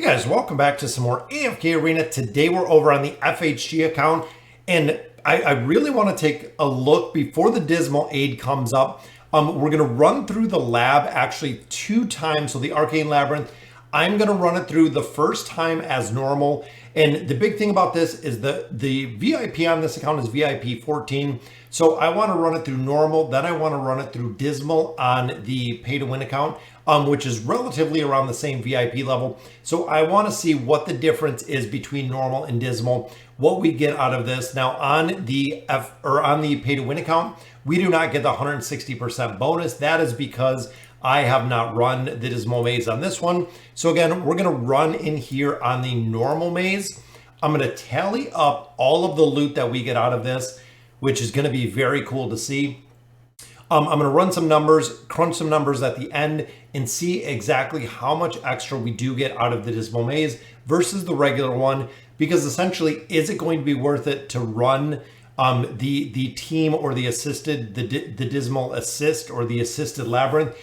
Guys, welcome back to some more AFK Arena. Today we're over on the FHG account, and I really want to take a look before the Dismal aid comes up. We're going to run through the lab actually 2 times, so the Arcane Labyrinth. I'm going to run it through the first time as normal, and the big thing about this is the VIP on this account is VIP 14, so I want to run it through normal, then I want to run it through Dismal on the pay-to-win account, which is relatively around the same VIP level. So I want to see what the difference is between normal and Dismal, what we get out of this. Now on the pay-to-win account, we do not get the 160% bonus. That is because I have not run the Dismal maze on this one. So again, we're going to run in here on the normal maze. I'm going to tally up all of the loot that we get out of this, which is going to be very cool to see. I'm going to run some numbers, crunch some numbers at the end, and see exactly how much extra we do get out of the Dismal maze versus the regular one. Because essentially, is it going to be worth it to run the team or the Dismal assist or the assisted labyrinth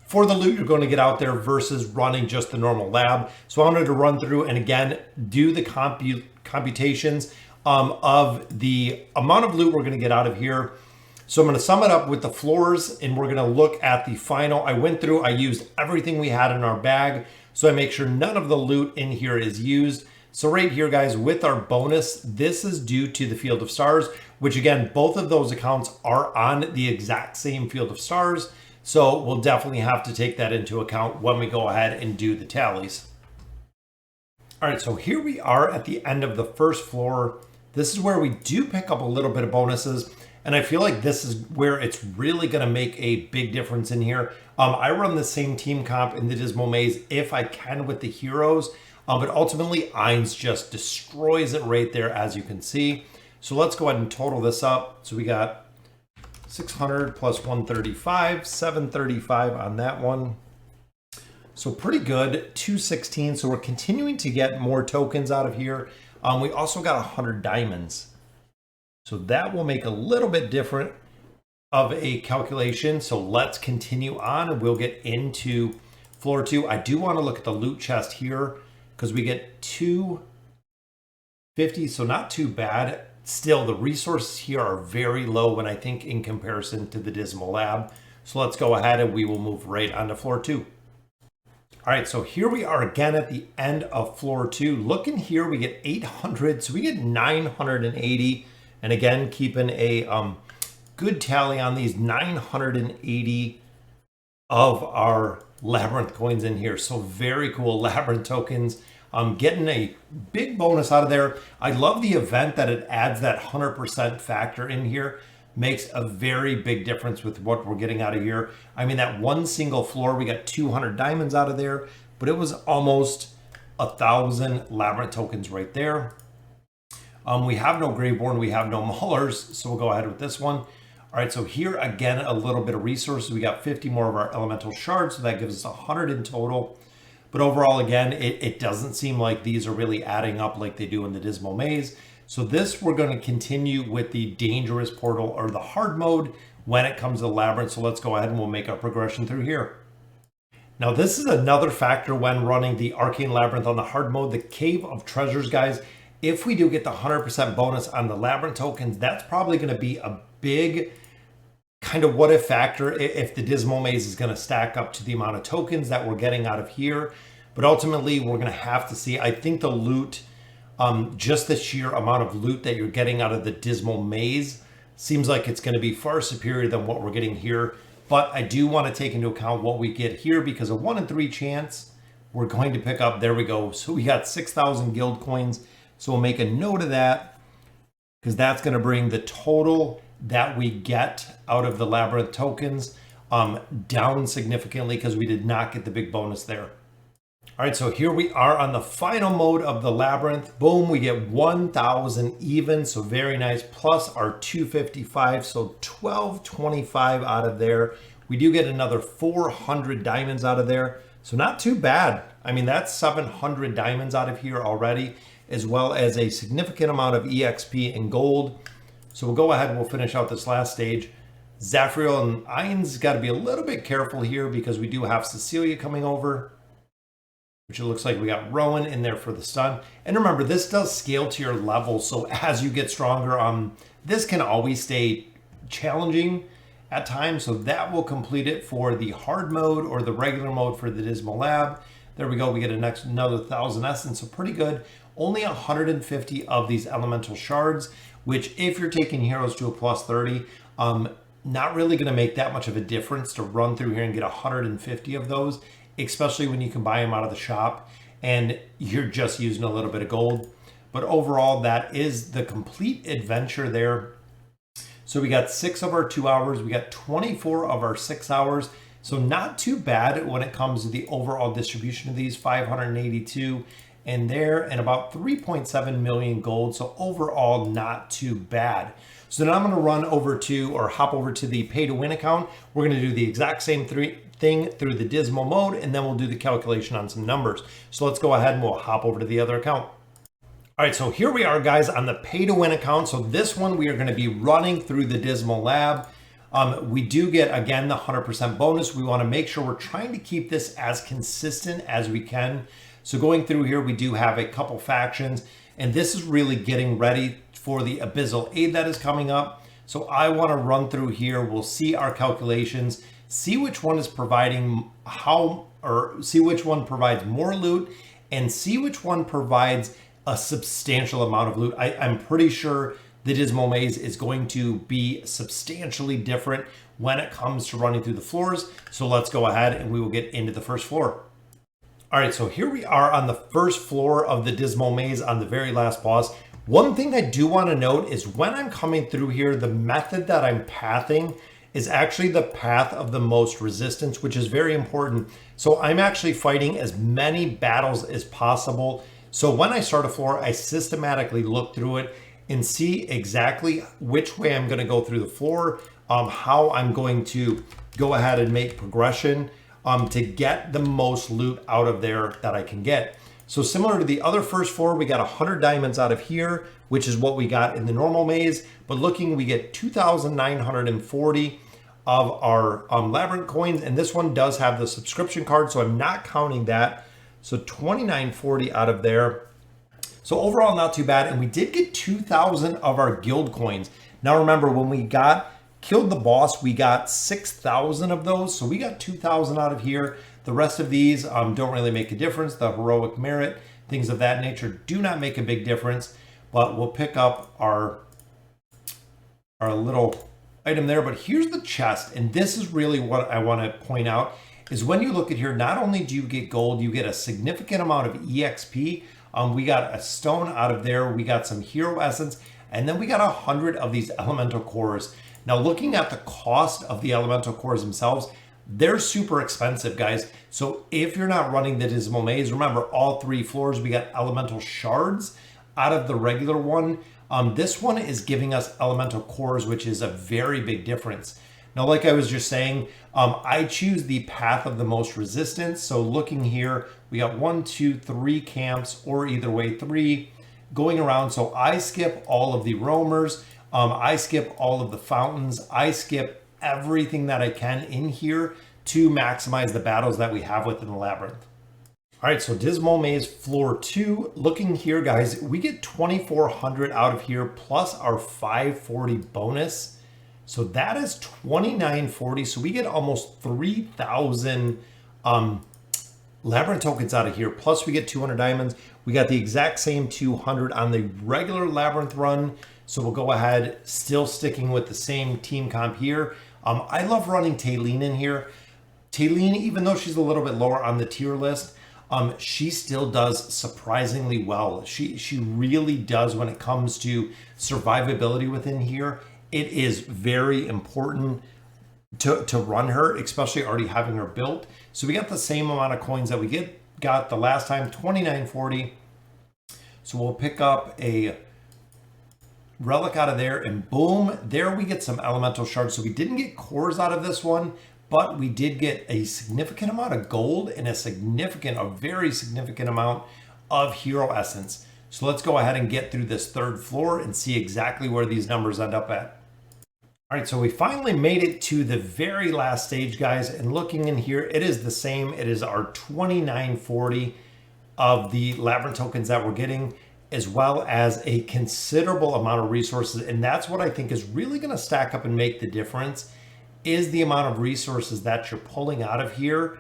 for the loot you're going to get out there versus running just the normal lab? So I wanted to run through and again do the computations of the amount of loot we're going to get out of here. So I'm going to sum it up with the floors, and we're going to look at the final. I went through, I used everything we had in our bag, so I make sure none of the loot in here is used. So right here, guys, with our bonus, this is due to the Field of Stars, which again, both of those accounts are on the exact same Field of Stars. So we'll definitely have to take that into account when we go ahead and do the tallies. All right, so here we are at the end of the first floor. This is where we do pick up a little bit of bonuses. And I feel like this is where it's really going to make a big difference in here. I run the same team comp in the Dismal maze if I can with the heroes. But ultimately, Ainz just destroys it right there, as you can see. So let's go ahead and total this up. So we got 600 plus 135, 735 on that one. So pretty good, 216. So we're continuing to get more tokens out of here. We also got 100 diamonds. So that will make a little bit different of a calculation. So let's continue on and we'll get into floor 2. I do want to look at the loot chest here because we get 250, so not too bad. Still, the resources here are very low when I think in comparison to the Dismal lab. So let's go ahead and we will move right onto floor 2. All right, so here we are again at the end of floor 2. Looking here, we get 800, so we get 980. And again, keeping a good tally on these 980 of our labyrinth coins in here. So very cool labyrinth tokens. Getting a big bonus out of there. I love the event that it adds that 100% factor in here. Makes a very big difference with what we're getting out of here. I mean, that one single floor, we got 200 diamonds out of there, but it was almost 1,000 labyrinth tokens right there. We have no Graveborn, we have no Maulers, so we'll go ahead with this one. All right, so here again, a little bit of resources. We got 50 more of our elemental shards, so that gives us 100 in total. But overall, again, it doesn't seem like these are really adding up like they do in the Dismal maze. So this, we're going to continue with the dangerous portal or the hard mode when it comes to the labyrinth. So let's go ahead and we'll make our progression through here. Now, this is another factor when running the Arcane Labyrinth on the hard mode, the Cave of Treasures, guys. If we do get the 100% bonus on the labyrinth tokens, that's probably going to be a big kind of what if factor if the Dismal maze is going to stack up to the amount of tokens that we're getting out of here. But ultimately, we're going to have to see. I think the loot, just the sheer amount of loot that you're getting out of the Dismal maze seems like it's going to be far superior than what we're getting here. But I do want to take into account what we get here because a 1 in 3 chance we're going to pick up. There we go. So we got 6,000 guild coins. So we'll make a note of that because that's going to bring the total that we get out of the labyrinth tokens down significantly because we did not get the big bonus there. All right, so here we are on the final mode of the labyrinth. Boom, we get 1,000 even, so very nice, plus our 255, so 1,225 out of there. We do get another 400 diamonds out of there, so not too bad. I mean, that's 700 diamonds out of here already, as well as a significant amount of EXP and gold. So we'll go ahead and we'll finish out this last stage. Zafriel and Ainz got to be a little bit careful here because we do have Cecilia coming over. which it looks like we got Rowan in there for the stun. And remember, this does scale to your level, so as you get stronger, this can always stay challenging at times, so that will complete it for the hard mode or the regular mode for the Dismal Lab. There we go, we get another 1,000 essence, so pretty good. Only 150 of these elemental shards, which if you're taking heroes to a plus 30, not really going to make that much of a difference to run through here and get 150 of those, especially when you can buy them out of the shop and you're just using a little bit of gold. But overall, that is the complete adventure there. So we got 6 of our 2 hours, we got 24 of our 6 hours. So not too bad when it comes to the overall distribution of these, 582 in there and about 3.7 million gold. So overall, not too bad. So then I'm going to hop over to the pay to win account. We're going to do the exact same thing through the Dismal mode, and then we'll do the calculation on some numbers. So let's go ahead and we'll hop over to the other account. All right, so here we are, guys, on the pay to win account. So this one, we are going to be running through the Dismal Lab. We do get, again, the 100% bonus. We want to make sure we're trying to keep this as consistent as we can. So going through here, we do have a couple factions, and this is really getting ready for the Abyssal Aid that is coming up. So I want to run through here. We'll see our calculations, see which one is providing see which one provides more loot, and see which one provides a substantial amount of loot. I'm pretty sure the Dismal Maze is going to be substantially different when it comes to running through the floors. So let's go ahead and we will get into the first floor. All right, so here we are on the first floor of the Dismal Maze on the very last boss. One thing I do want to note is when I'm coming through here, the method that I'm pathing is actually the path of the most resistance, which is very important. So I'm actually fighting as many battles as possible. So when I start a floor, I systematically look through it and see exactly which way I'm going to go through the floor, how I'm going to go ahead and make progression to get the most loot out of there that I can get. So similar to the other first floor, we got 100 diamonds out of here, which is what we got in the normal maze. But looking, we get 2,940 of our labyrinth coins, and this one does have the subscription card, so I'm not counting that. So 2,940 out of there. So overall, not too bad. And we did get 2,000 of our guild coins. Now remember, when we killed the boss, we got 6,000 of those. So we got 2,000 out of here. The rest of these don't really make a difference. The heroic merit, things of that nature do not make a big difference. But we'll pick up our little item there. But here's the chest. And this is really what I want to point out is when you look at here, not only do you get gold, you get a significant amount of EXP. We got a stone out of there. We got some hero essence. And then we got 100 of these elemental cores. Now looking at the cost of the elemental cores themselves, they're super expensive, guys. So if you're not running the Dismal Maze, remember all 3 floors, we got elemental shards out of the regular one. This one is giving us elemental cores, which is a very big difference. Now, like I was just saying, I choose the path of the most resistance. So looking here, we got 1, 2, 3 camps, or either way 3 going around. So I skip all of the roamers. I skip all of the fountains. I skip everything that I can in here to maximize the battles that we have within the labyrinth. All right, so Dismal Maze floor 2. Looking here, guys, we get 2,400 out of here plus our 540 bonus. So that is 2,940. So we get almost 3,000 labyrinth tokens out of here. Plus we get 200 diamonds. We got the exact same 200 on the regular labyrinth run. So we'll go ahead, still sticking with the same team comp here. I love running Taylene in here. Taylene, even though she's a little bit lower on the tier list, she still does surprisingly well. She really does when it comes to survivability within here. It is very important to run her, especially already having her built. So we got the same amount of coins that we got the last time, 2,940. So we'll pick up a relic out of there, and boom, there we get some elemental shards. So we didn't get cores out of this one, but we did get a significant amount of gold and a very significant amount of hero essence. So let's go ahead and get through this third floor and see exactly where these numbers end up at. All right, so we finally made it to the very last stage, guys, and looking in here, it is the same. It is our 2,940. of the labyrinth tokens that we're getting, as well as a considerable amount of resources. And that's what I think is really going to stack up and make the difference, is the amount of resources that you're pulling out of here.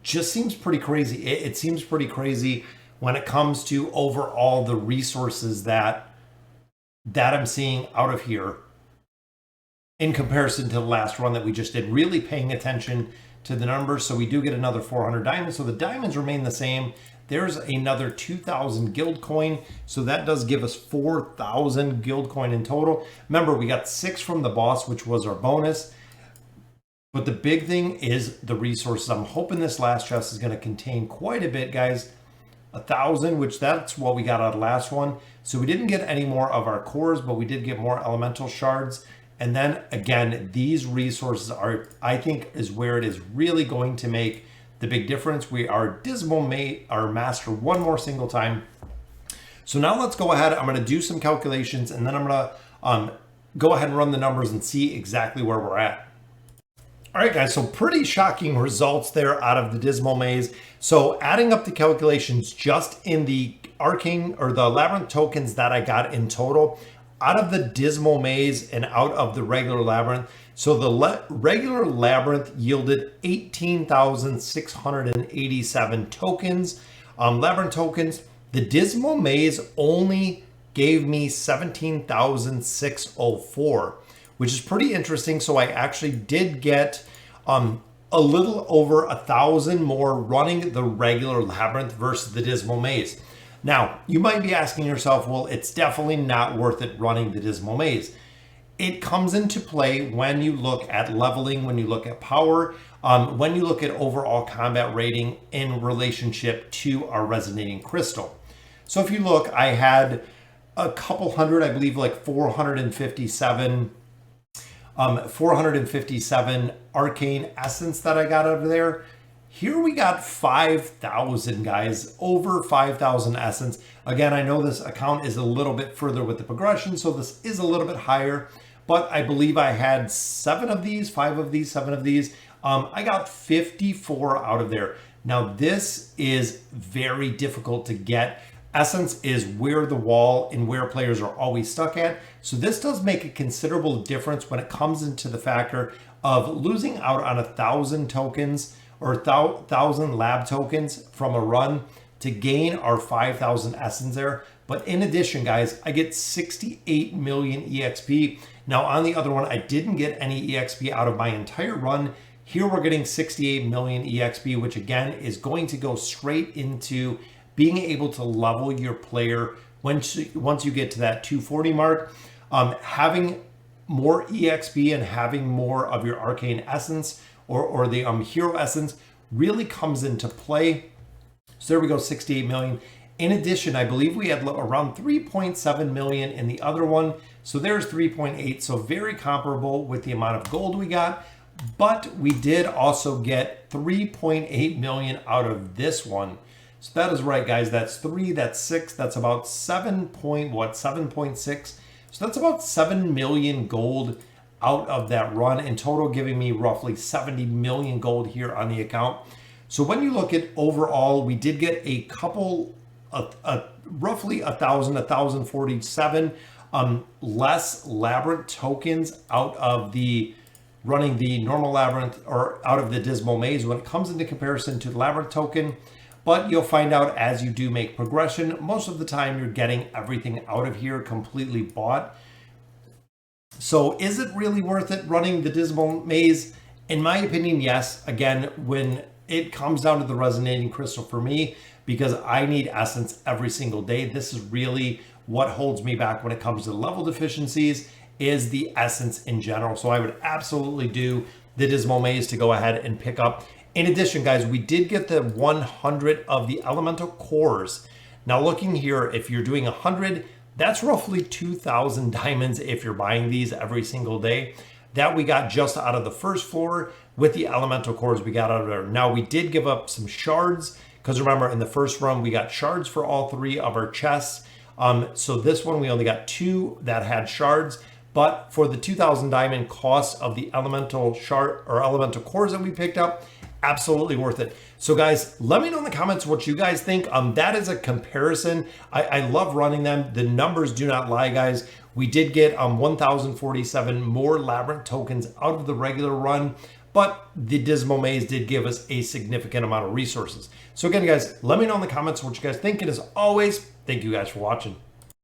Just seems pretty crazy. It seems pretty crazy when it comes to overall the resources that I'm seeing out of here in comparison to the last run that we just did, really paying attention to the numbers. So we do get another 400 diamonds. So the diamonds remain the same. There's another 2,000 guild coin. So that does give us 4,000 guild coin in total. Remember, we got 6 from the boss, which was our bonus. But the big thing is the resources. I'm hoping this last chest is going to contain quite a bit, guys. 1,000, which that's what we got out of last one. So we didn't get any more of our cores, but we did get more elemental shards. And then again, these resources are, I think, is where it is really going to make the big difference. We are Dismal our master one more single time. So now let's go ahead. I'm going to do some calculations, and then I'm going to go ahead and run the numbers and see exactly where we're at. All right, guys, so pretty shocking results there out of the Dismal Maze. So adding up the calculations just in the arcane or the labyrinth tokens that I got in total, out of the Dismal Maze and out of the regular labyrinth. So the regular labyrinth yielded 18,687 tokens, labyrinth tokens. The Dismal Maze only gave me 17,604, which is pretty interesting. So I actually did get a little over 1,000 more running the regular labyrinth versus the Dismal Maze. Now, you might be asking yourself, well, it's definitely not worth it running the Dismal Maze. It comes into play when you look at leveling, when you look at power, when you look at overall combat rating in relationship to our resonating crystal. So if you look, I had a couple hundred, I believe like 457 arcane essence that I got over there. Here we got 5,000, guys, over 5,000 essence. Again, I know this account is a little bit further with the progression, so this is a little bit higher, but I believe I had 7 of these, 5 of these, 7 of these. I got 54 out of there. Now, this is very difficult to get. Essence is where the wall and where players are always stuck at. So this does make a considerable difference when it comes into the factor of losing out on 1,000 tokens or 1,000 lab tokens from a run to gain our 5,000 essence there. But in addition, guys, I get 68 million EXP. Now on the other one, I didn't get any EXP out of my entire run. Here we're getting 68 million EXP, which again is going to go straight into being able to level your player once you get to that 240 mark. Having more EXP and having more of your arcane essence or the hero essence really comes into play. So there we go, 68 million. In addition, I believe we had around 3.7 million in the other one. So there's 3.8. So very comparable with the amount of gold we got. But we did also get 3.8 million out of this one. So that is right, guys. That's 3, that's 6, that's about 7.6. So that's about 7 million gold out of that run in total, giving me roughly 70 million gold here on the account. So when you look at overall, we did get a couple, roughly 1,047 less labyrinth tokens out of the running the normal labyrinth or out of the Dismal Maze when it comes into comparison to the labyrinth token. But you'll find out as you do make progression, most of the time you're getting everything out of here completely bought. So is it really worth it running the Dismal Maze? In my opinion, yes. Again, when it comes down to the resonating crystal for me, because I need essence every single day, this is really what holds me back when it comes to level deficiencies, is the essence in general. So I would absolutely do the Dismal Maze to go ahead and pick up. In addition, guys, we did get the 100 of the elemental cores. Now looking here, if you're doing 100, that's roughly 2,000 diamonds if you're buying these every single day. That we got just out of the first floor with the elemental cores we got out of there. Now we did give up some shards, because remember in the first run we got shards for all 3 of our chests. So this one we only got 2 that had shards, but for the 2,000 diamond cost of the elemental shard or elemental cores that we picked up, absolutely worth it. So guys, let me know in the comments what you guys think. That is a comparison. I love running them. The numbers do not lie, guys. We did get 1,047 more labyrinth tokens out of the regular run, but the Dismal Maze did give us a significant amount of resources. So again, guys, let me know in the comments what you guys think. And as always, thank you guys for watching.